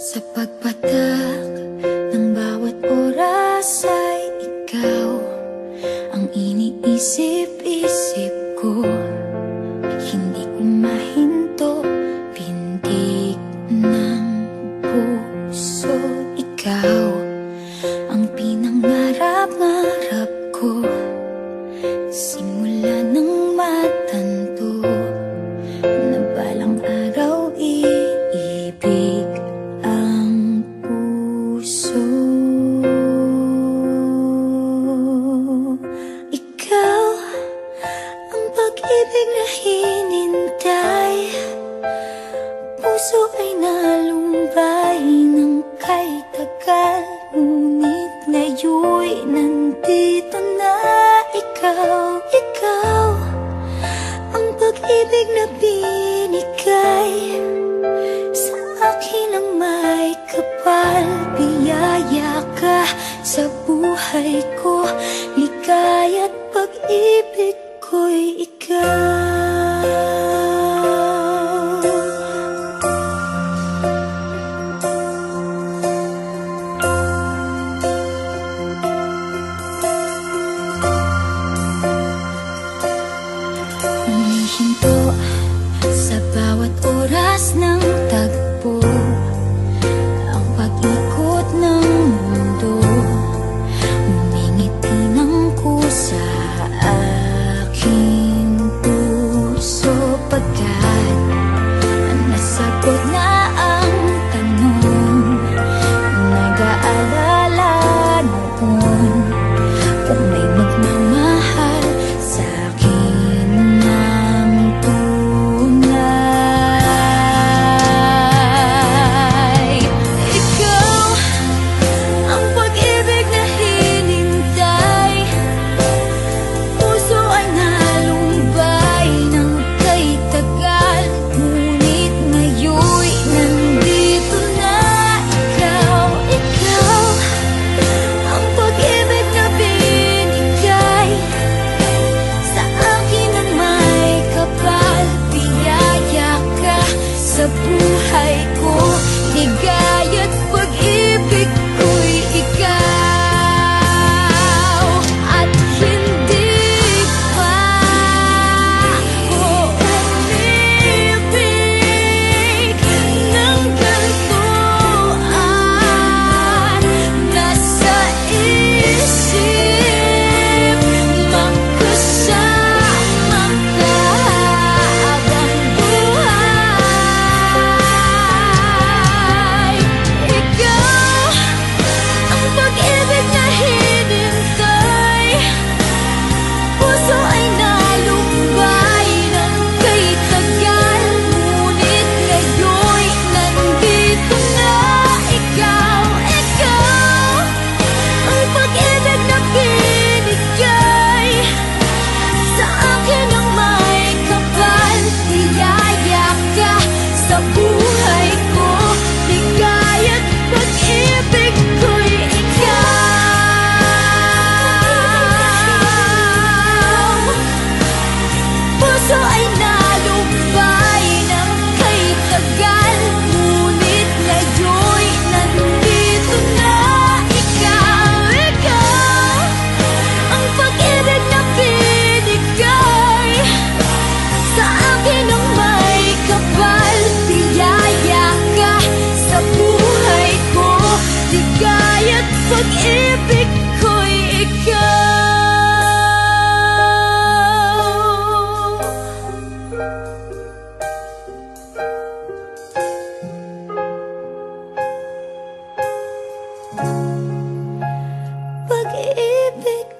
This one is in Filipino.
Sa pagpatak ng bawat oras ay ikaw ang iniisip-isip ko. Hindi ko mahinto, pintig ng puso. Ikaw ang pinangarap-ngarap ko, simula ng matanto na balang araw iibig ang puso. Ikaw ang pag-ibig na hinintay, puso ay nalumbay ng kay tagal, ngunit ngayon'y nandito na ikaw. Ikaw ang pag-ibig na binigay sa akin ang may kapal. Biyaya ka sa buhay ko, ligaya't pag-ibig ko'y ikaw. Humihinto sa bawat oras ng tagpo, ang pag-ikot ng mundo, umingiti ng kusa aking puso. Pagkat nasagot na ang tanong, nag-aalala noon kung may magmamahal sa'kin ng tunay. Ikaw ang pag-ibig na hinintay, puso ay nalumbay ng kay tagal, ngunit ngayon'y nandito na ikaw. Ikaw ang pag-ibig na binigay sa akin ang may kapal. Biyaya ka sa buhay ko, ligaya't pag-ibig ko'y ikaw. At hindi pa ko umibig ng gantuan. Nasa isip magkasama ka habang buhay. Ikaw ang pag-ibig na hinintay, puso ay nalumbay ng kay tagal, ngunit ngayon'y nandito na ikaw. Ikaw ang pag-ibig na binigay sa akin ang may kapal. Biyaya ka sa buhay ko, ligaya't pag-ibig ko'y ikaw. Puso ay nalumbay ng kay tagal, ngunit ngayon'y nandito na ikaw. Ikaw ang pag-ibig na binigay sa akin ang may kapal. Biyaya ka sa buhay ko, ligaya't pag-ibig ko'y ikaw. Pag-ibig